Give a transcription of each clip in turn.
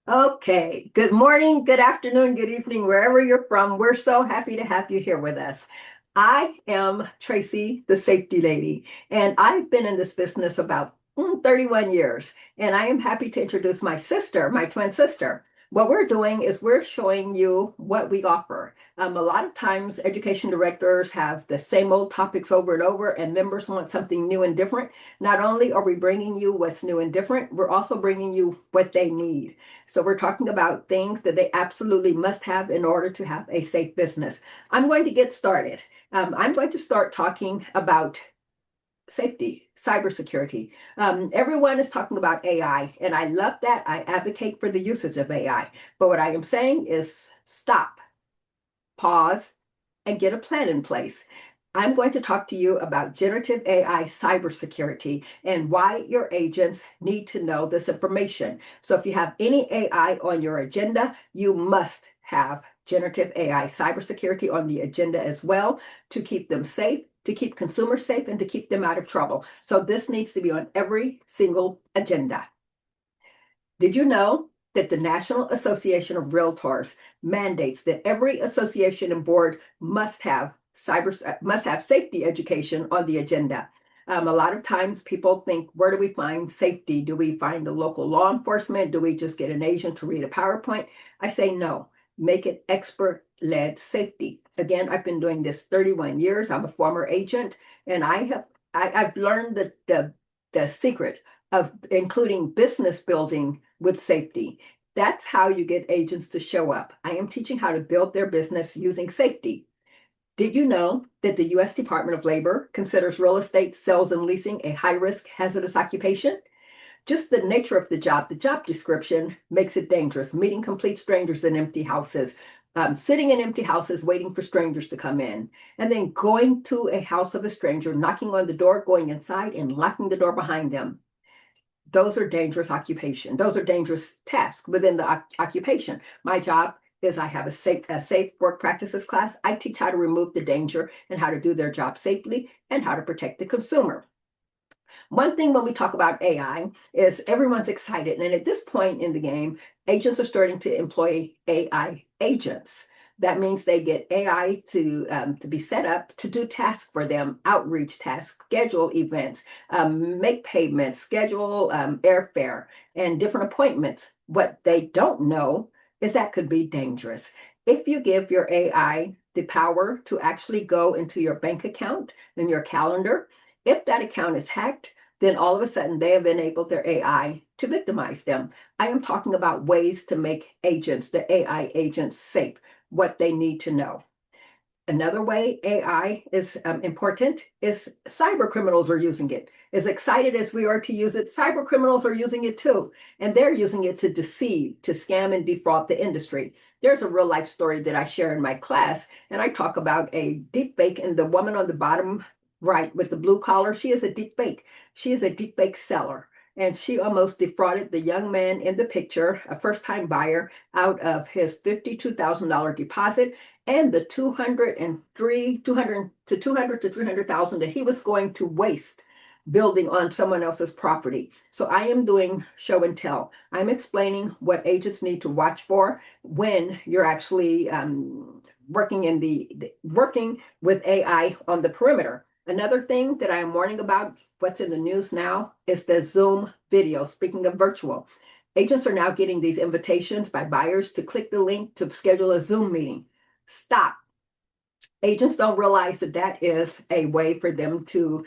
Okay, good morning, good afternoon, good evening, wherever you're from. We're so happy to have you here with us. I am Tracy, the safety lady, and I've been in this business about 31 years. And I am happy to introduce my sister, my twin sister. What we're doing is we're showing you what we offer. A lot of times, education directors have the same old topics over and over, and members want something new and different. Not only are we bringing you what's new and different, we're also bringing you what they need. So we're talking about things that they absolutely must have in order to have a safe business. I'm going to get started. I'm going to start talking about safety, cybersecurity. Everyone is talking about AI, and I love that. I advocate for the usage of AI. But what I am saying is stop, pause, and get a plan in place. I'm going to talk to you about generative AI cybersecurity and why your agents need to know this information. So if you have any AI on your agenda, you must have generative AI cybersecurity on the agenda as well to keep them safe, to keep consumers safe, and to keep them out of trouble. So this needs to be on every single agenda. Did you know that the National Association of Realtors mandates that every association and board must have safety education on the agenda? A lot of times people think, where do we find safety? Do we find the local law enforcement? Do we just get an agent to read a PowerPoint? I say no. Make it expert-led safety. Again, I've been doing this 31 years. I'm a former agent, and I've learned the secret of including business building with safety. That's how you get agents to show up. I am teaching how to build their business using safety. Did you know that the U.S. Department of Labor considers real estate sales and leasing a high-risk hazardous occupation? Just the nature of the job description makes it dangerous. Meeting complete strangers in empty houses, sitting in empty houses waiting for strangers to come in, and then going to a house of a stranger, knocking on the door, going inside, and locking the door behind them. Those are dangerous occupation. Those are dangerous tasks within the occupation. My job is I have a safe work practices class. I teach how to remove the danger and how to do their job safely and how to protect the consumer. One thing when we talk about AI is everyone's excited. And at this point in the game, agents are starting to employ AI agents. That means they get AI to be set up to do tasks for them, outreach tasks, schedule events, make payments, schedule airfare, and different appointments. What they don't know is that could be dangerous. If you give your AI the power to actually go into your bank account and your calendar, if that account is hacked, then all of a sudden they have enabled their AI to victimize them. I am talking about ways to make agents, the AI agents, safe, what they need to know. Another way AI is important is cyber criminals are using it. As excited as we are to use it, cyber criminals are using it too. And they're using it to deceive, to scam and defraud the industry. There's a real life story that I share in my class, and I talk about a deep fake, and the woman on the bottom right with the blue collar, she is a deep fake. She is a deep fake seller. And she almost defrauded the young man in the picture, a first time buyer, out of his $52,000 deposit and the 200 to 300,000 that he was going to waste building on someone else's property. So I am doing show and tell. I'm explaining what agents need to watch for when you're actually working with AI on the perimeter. Another thing that I am warning about, what's in the news now, is the Zoom video. Speaking of virtual, agents are now getting these invitations by buyers to click the link to schedule a Zoom meeting. Stop. Agents don't realize that that is a way for them to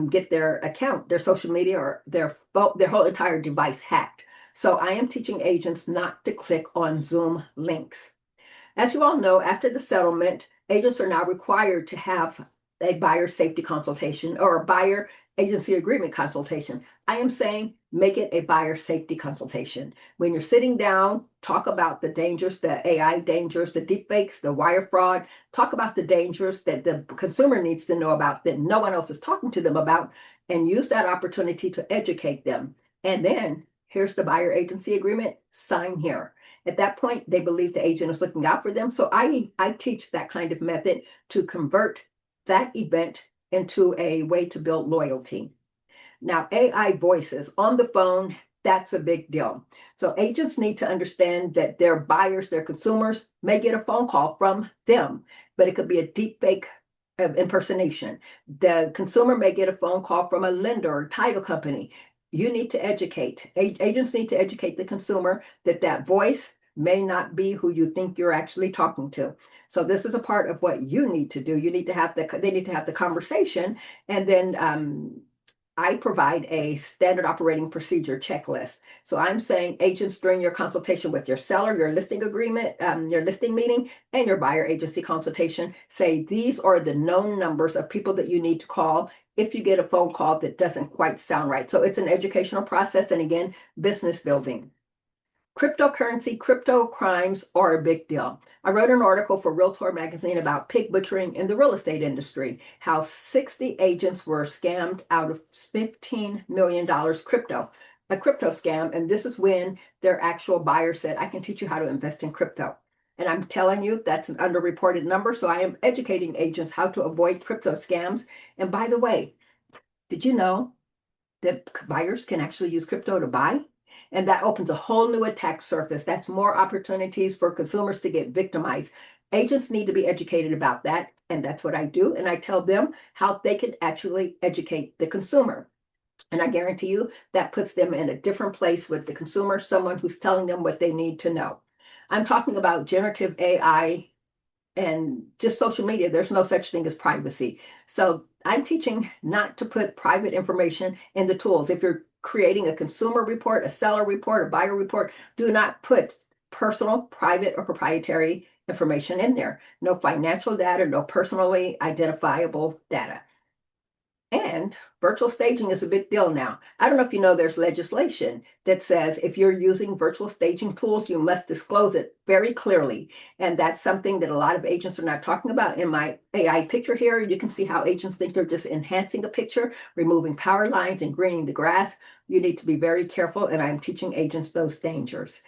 get their account, their social media, or their whole entire device hacked. So I am teaching agents not to click on Zoom links. As you all know, after the settlement, agents are now required to have a buyer safety consultation or a buyer agency agreement consultation. I am saying make it a buyer safety consultation. When you're sitting down, talk about the dangers, the AI dangers, the deepfakes, the wire fraud, talk about the dangers that the consumer needs to know about that no one else is talking to them about, and use that opportunity to educate them. And then here's the buyer agency agreement, sign here. At that point, they believe the agent is looking out for them. So I teach that kind of method to convert that event into a way to build loyalty. Now, AI voices on the phone That's a big deal. So agents need to understand that their buyers, their consumers may get a phone call from them, but it could be a deep fake impersonation. The consumer may get a phone call from a lender or title company. You need to educate. Agents need to educate the consumer that that voice may not be who you think you're actually talking to. So this is a part of what you need to do. You need to have they need to have the conversation, and then I provide a standard operating procedure checklist. So I'm saying agents during your consultation with your seller, your listing agreement, your listing meeting, and your buyer agency consultation, say these are the known numbers of people that you need to call if you get a phone call that doesn't quite sound right. So it's an educational process, and again, business building. Cryptocurrency, crypto crimes are a big deal. I wrote an article for Realtor magazine about pig butchering in the real estate industry, how 60 agents were scammed out of $15 million crypto, a crypto scam. And this is when their actual buyer said, I can teach you how to invest in crypto. And I'm telling you, that's an underreported number. So I am educating agents how to avoid crypto scams. And by the way, did you know that buyers can actually use crypto to buy? And that opens a whole new attack surface. That's more opportunities for consumers to get victimized. Agents need to be educated about that. And that's what I do. And I tell them how they can actually educate the consumer. And I guarantee you that puts them in a different place with the consumer, someone who's telling them what they need to know. I'm talking about generative AI and just social media. There's no such thing as privacy. So I'm teaching not to put private information in the tools. If you're creating a consumer report, a seller report, a buyer report, do not put personal, private, or proprietary information in there. No financial data, no personally identifiable data. And virtual staging is a big deal now. I don't know if you know there's legislation that says if you're using virtual staging tools, you must disclose it very clearly. And that's something that a lot of agents are not talking about. In my AI picture here, you can see how agents think they're just enhancing a picture, removing power lines and greening the grass. You need to be very careful, and I'm teaching agents those dangers.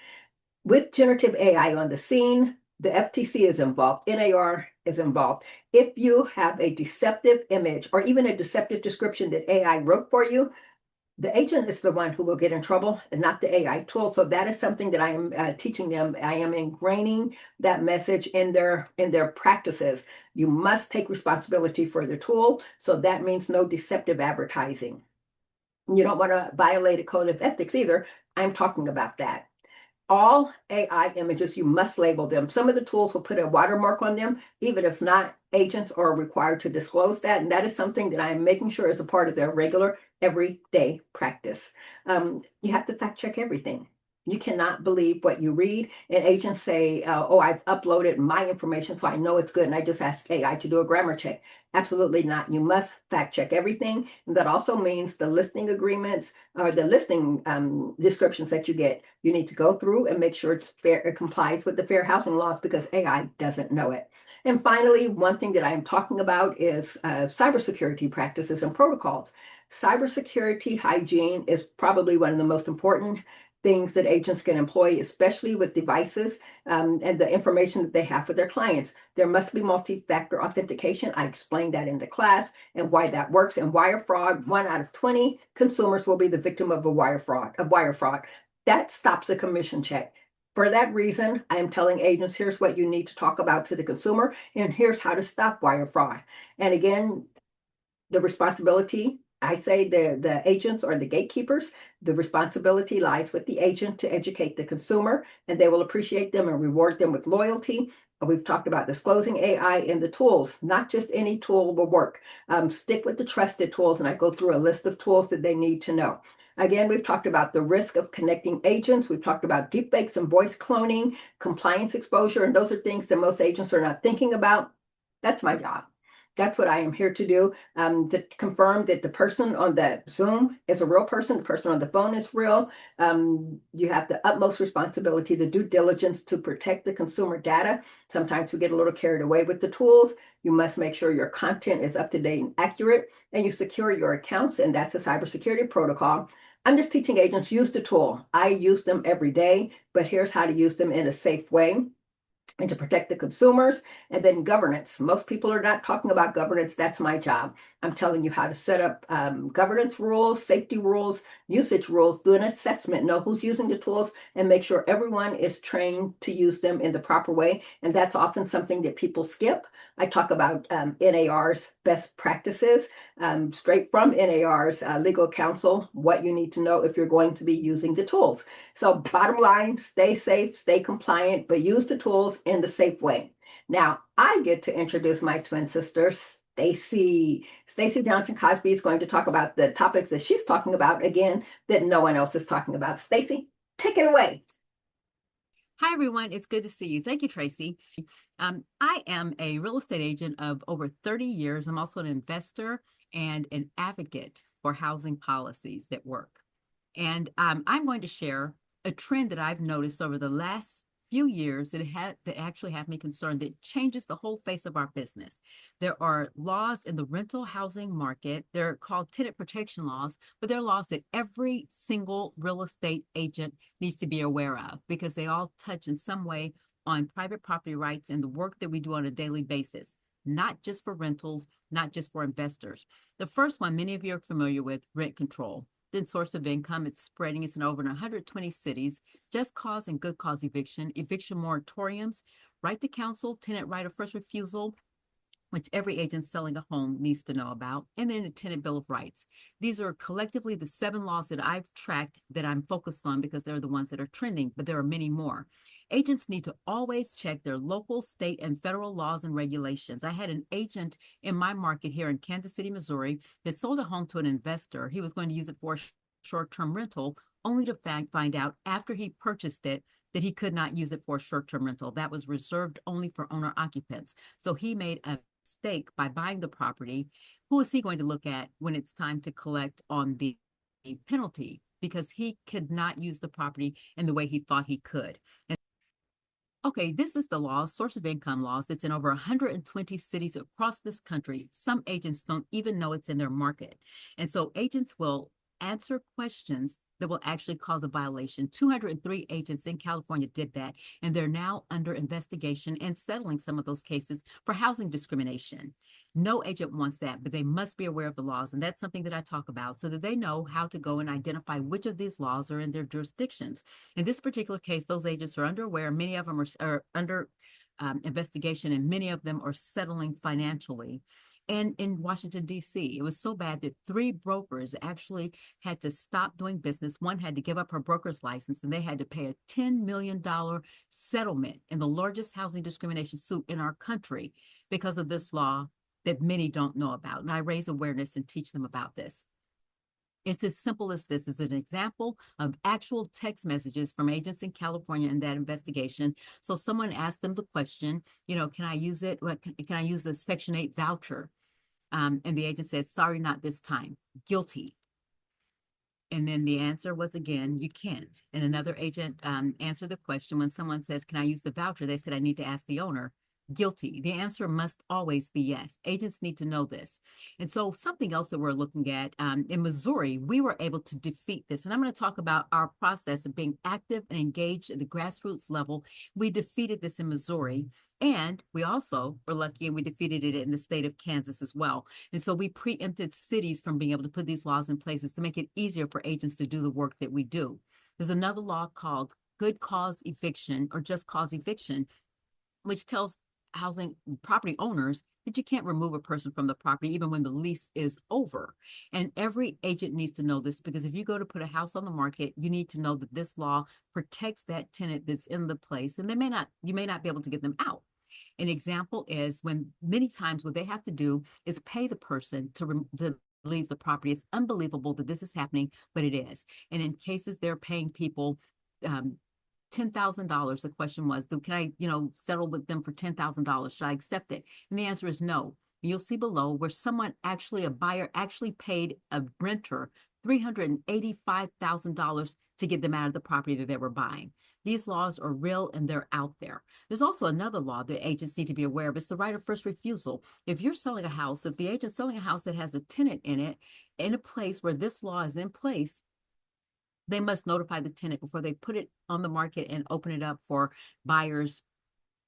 With generative AI on the scene, the FTC is involved, NAR is involved. If you have a deceptive image or even a deceptive description that AI wrote for you, the agent is the one who will get in trouble and not the AI tool. So that is something that I am teaching them. I am ingraining that message in their practices. You must take responsibility for the tool. So that means no deceptive advertising. You don't want to violate a code of ethics either. I'm talking about that. All AI images, you must label them. Some of the tools will put a watermark on them, even if not, agents are required to disclose that. And that is something that I am making sure is a part of their regular, everyday practice. You have to fact check everything. You cannot believe what you read. And agents say, oh, I've uploaded my information, so I know it's good. And I just asked AI to do a grammar check. Absolutely not. You must fact check everything. And that also means the listing agreements or the listing descriptions that you get. You need to go through and make sure it's fair, it complies with the fair housing laws, because AI doesn't know it. And finally, one thing that I'm talking about is cybersecurity practices and protocols. Cybersecurity hygiene is probably one of the most important things that agents can employ, especially with devices and the information that they have for their clients. There must be multi-factor authentication. I explained that in the class and why that works. And wire fraud, 1 out of 20 consumers will be the victim of a wire fraud. That stops a commission check. For that reason, I am telling agents, here's what you need to talk about to the consumer, and here's how to stop wire fraud. And again, the responsibility, I say the agents are the gatekeepers. The responsibility lies with the agent to educate the consumer, and they will appreciate them and reward them with loyalty. We've talked about disclosing AI and the tools. Not just any tool will work. Stick with the trusted tools, and I go through a list of tools that they need to know. Again, we've talked about the risk of connecting agents. We've talked about deepfakes and voice cloning, compliance exposure, and those are things that most agents are not thinking about. That's my job. That's what I am here to do, to confirm that the person on the Zoom is a real person, the person on the phone is real. You have the utmost responsibility, the due diligence to protect the consumer data. Sometimes we get a little carried away with the tools. You must make sure your content is up to date and accurate, and you secure your accounts, and that's a cybersecurity protocol. I'm just teaching agents use the tool. I use them every day, but here's how to use them in a safe way. and to protect the consumers. And then governance. Most people are not talking about governance. That's my job. I'm telling you how to set up governance rules, safety rules, usage rules, do an assessment, know who's using the tools, and make sure everyone is trained to use them in the proper way. And that's often something that people skip. I talk about NAR's best practices, straight from NAR's legal counsel, what you need to know if you're going to be using the tools. So bottom line, stay safe, stay compliant, but use the tools in the safe way. Now, I get to introduce my twin sister, Stacey. Stacey Johnson-Cosby is going to talk about the topics that she's talking about, again, that no one else is talking about. Stacey, take it away. Hi, everyone. It's good to see you. Thank you, Tracey. I am a real estate agent of over 30 years. I'm also an investor and an advocate for housing policies that work. And I'm going to share a trend that I've noticed over the last few years that actually have me concerned, that changes the whole face of our business. There are laws in the rental housing market. They're called tenant protection laws, but they're laws that every single real estate agent needs to be aware of, because they all touch in some way on private property rights and the work that we do on a daily basis, not just for rentals, not just for investors. The first one, many of you are familiar with: rent control. Then source of income. It's spreading. It's in over 120 cities. Just cause and good cause eviction, eviction moratoriums, right to counsel, tenant right of first refusal, which every agent selling a home needs to know about, and then the Tenant Bill of Rights. These are collectively the 7 laws that I've tracked, that I'm focused on, because they're the ones that are trending, but there are many more. Agents need to always check their local, state, and federal laws and regulations. I had an agent in my market here in Kansas City, Missouri, that sold a home to an investor. He was going to use it for a short-term rental, only to find out after he purchased it that he could not use it for a short-term rental. That was reserved only for owner occupants. So he made a mistake by buying the property. Who is he going to look at when it's time to collect on the penalty? Because he could not use the property in the way he thought he could. And okay, this is the law, source of income laws. It's in over 120 cities across this country. Some agents don't even know it's in their market. And so agents will answer questions that will actually cause a violation. 203 agents in California did that, and they're now under investigation and settling some of those cases for housing discrimination. No agent wants that, but they must be aware of the laws, and that's something that I talk about, so that they know how to go and identify which of these laws are in their jurisdictions. In this particular case, those agents are underaware. Many of them are under investigation, and many of them are settling financially. And in Washington, D.C., it was so bad that 3 brokers actually had to stop doing business. One had to give up her broker's license, and they had to pay a $10 million settlement in the largest housing discrimination suit in our country because of this law that many don't know about. And I raise awareness and teach them about this. It's as simple as this. Is an example of actual text messages from agents in California in that investigation. So someone asked them the question, can I use it? Can I use the Section 8 voucher? And the agent said, sorry, not this time. Guilty. And then the answer was, again, you can't. And another agent answered the question when someone says, can I use the voucher? They said, I need to ask the owner. Guilty. The answer must always be yes. Agents need to know this. And so something else that we're looking at in Missouri, we were able to defeat this. And I'm going to talk about our process of being active and engaged at the grassroots level. We defeated this in Missouri. And we also were lucky, and we defeated it in the state of Kansas as well. And so we preempted cities from being able to put these laws in places to make it easier for agents to do the work that we do. There's another law called good cause eviction, or just cause eviction, which tells housing property owners that you can't remove a person from the property even when the lease is over. And every agent needs to know this, because if you go to put a house on the market, you need to know that this law protects that tenant that's in the place, and you may not be able to get them out. An example is when many times what they have to do is pay the person to leave the property. It's unbelievable that this is happening, but it is. And in cases they're paying people $10,000. The question was, can I, settle with them for $10,000? Should I accept it? And the answer is no. You'll see below where a buyer actually paid a renter $385,000 to get them out of the property that they were buying. These laws are real, and they're out there. There's also another law that agents need to be aware of. It's the right of first refusal. If you're selling a house, if the agent's selling a house that has a tenant in it, in a place where this law is in place, they must notify the tenant before they put it on the market and open it up for buyers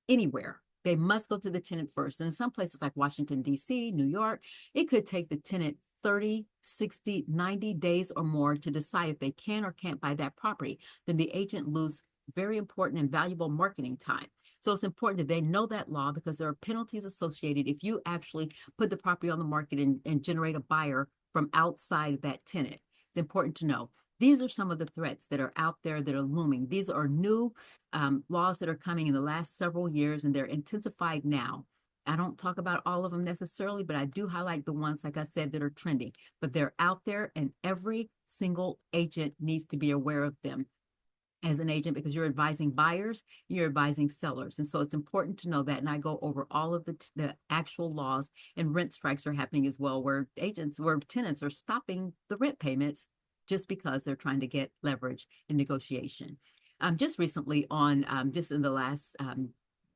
anywhere. They must go to the tenant first. And in some places like Washington, D.C., New York, it could take the tenant 30, 60, 90 days or more to decide if they can or can't buy that property. Then the agent loses very important and valuable marketing time. So it's important that they know that law because there are penalties associated if you actually put the property on the market and generate a buyer from outside of that tenant. It's important to know. These are some of the threats that are out there that are looming. These are new laws that are coming in the last several years, and they're intensified now. I don't talk about all of them necessarily, but I do highlight the ones, like I said, that are trending. But they're out there, and every single agent needs to be aware of them as an agent because you're advising buyers, you're advising sellers. And so it's important to know that. And I go over all of the actual laws, and rent strikes are happening as well, where tenants are stopping the rent payments just because they're trying to get leverage in negotiation. Just recently just in the last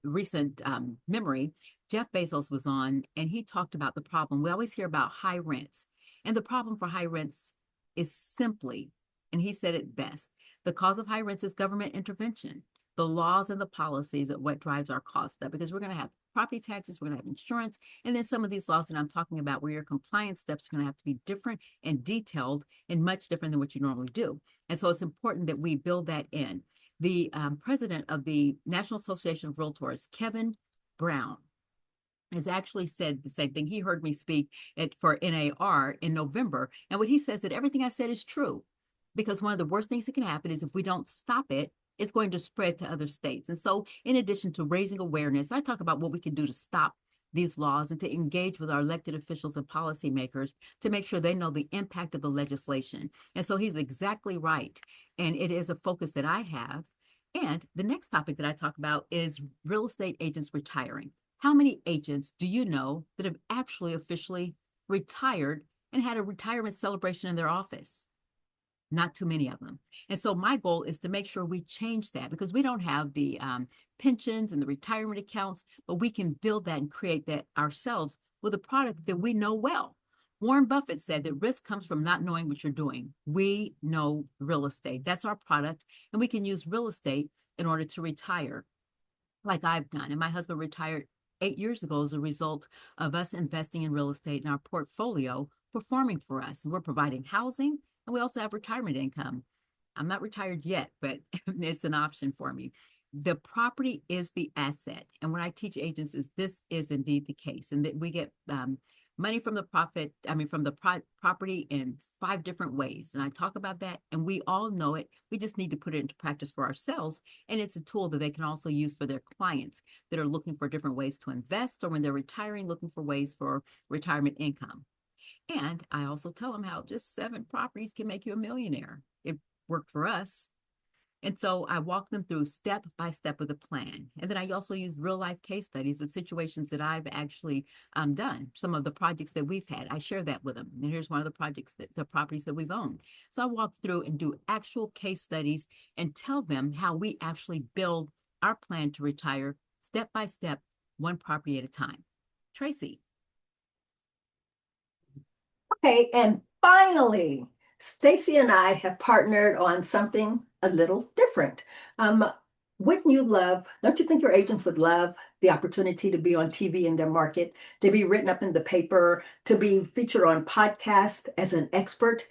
recent memory, Jeff Bezos was on and he talked about the problem. We always hear about high rents. And the problem for high rents is simply, and he said it best, the cause of high rents is government intervention. The laws and the policies are what drives our costs up because we're going to have property taxes, we're going to have insurance, and then some of these laws that I'm talking about where your compliance steps are going to have to be different and detailed and much different than what you normally do. And so it's important that we build that in. The president of the National Association of Realtors, Kevin Brown, has actually said the same thing. He heard me speak for NAR in November. And what he says that everything I said is true because one of the worst things that can happen is if we don't stop it, it's going to spread to other states. And so in addition to raising awareness, I talk about what we can do to stop these laws and to engage with our elected officials and policymakers to make sure they know the impact of the legislation. And so he's exactly right. And it is a focus that I have. And the next topic that I talk about is real estate agents retiring. How many agents do you know that have actually officially retired and had a retirement celebration in their office? Not too many of them. And so my goal is to make sure we change that because we don't have the pensions and the retirement accounts, but we can build that and create that ourselves with a product that we know well. Warren Buffett said that risk comes from not knowing what you're doing. We know real estate. That's our product. And we can use real estate in order to retire like I've done. And my husband retired 8 years ago as a result of us investing in real estate and our portfolio performing for us. And we're providing housing. And we also have retirement income. I'm not retired yet, but it's an option for me. The property is the asset. And what I teach agents is this is indeed the case. And that we get money from the property in 5 different ways. And I talk about that and we all know it. We just need to put it into practice for ourselves. And it's a tool that they can also use for their clients that are looking for different ways to invest or when they're retiring, looking for ways for retirement income. And I also tell them how just 7 properties can make you a millionaire. It worked for us. And so I walk them through step by step with a plan. And then I also use real life case studies of situations that I've actually done. Some of the projects that we've had, I share that with them. And here's one of the properties that we've owned. So I walk through and do actual case studies and tell them how we actually build our plan to retire step by step, one property at a time. Tracey. Okay, and finally, Stacey and I have partnered on something a little different. Don't you think your agents would love the opportunity to be on TV in their market, to be written up in the paper, to be featured on podcast as an expert?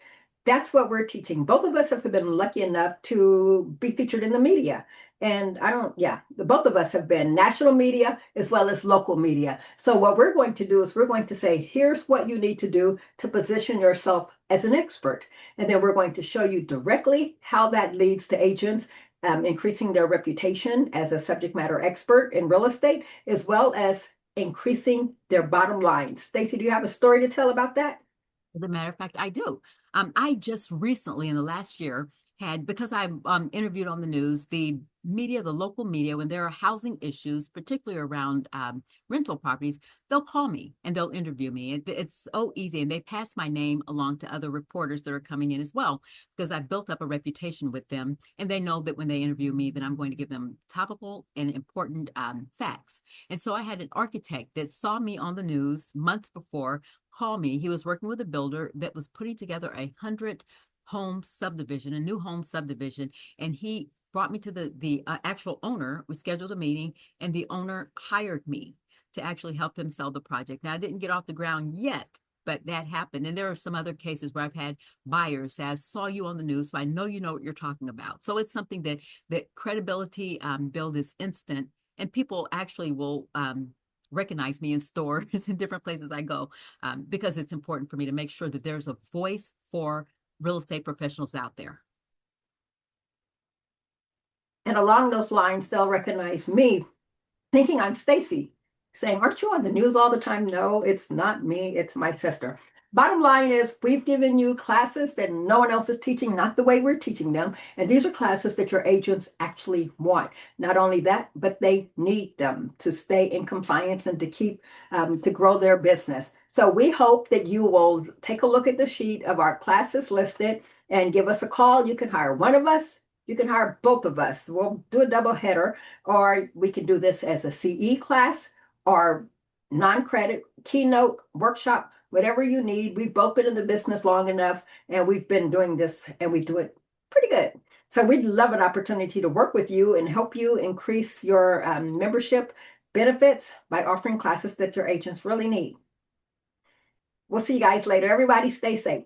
That's what we're teaching. Both of us have been lucky enough to be featured in the media. And both of us have been national media as well as local media. So what we're going to do is we're going to say, here's what you need to do to position yourself as an expert. And then we're going to show you directly how that leads to agents increasing their reputation as a subject matter expert in real estate, as well as increasing their bottom line. Stacey, do you have a story to tell about that? As a matter of fact, I do. I just recently, in the last year, because I interviewed on the news, the local media, when there are housing issues, particularly around rental properties, they'll call me and they'll interview me. It's so easy. And they pass my name along to other reporters that are coming in as well, because I've built up a reputation with them. And they know that when they interview me, that I'm going to give them topical and important facts. And so I had an architect that saw me on the news months before call me. He was working with a builder that was putting together a 100 home subdivision, a new home subdivision, and he brought me to the actual owner. We scheduled a meeting, and the owner hired me to actually help him sell the project. Now, I didn't get off the ground yet, but that happened. And there are some other cases where I've had buyers say, I saw you on the news, so I know you know what you're talking about. So it's something that credibility build is instant, and people actually will recognize me in stores and different places I go, because it's important for me to make sure that there's a voice for real estate professionals out there. And along those lines, they'll recognize me thinking I'm Stacey, saying, aren't you on the news all the time? No, it's not me, it's my sister. Bottom line is, we've given you classes that no one else is teaching, not the way we're teaching them. And these are classes that your agents actually want. Not only that, but they need them to stay in compliance and to keep, to grow their business. So we hope that you will take a look at the sheet of our classes listed and give us a call. You can hire one of us. You can hire both of us. We'll do a double header, or we can do this as a CE class or non-credit keynote workshop, whatever you need. We've both been in the business long enough, and we've been doing this, and we do it pretty good. So we'd love an opportunity to work with you and help you increase your membership benefits by offering classes that your agents really need. We'll see you guys later. Everybody stay safe.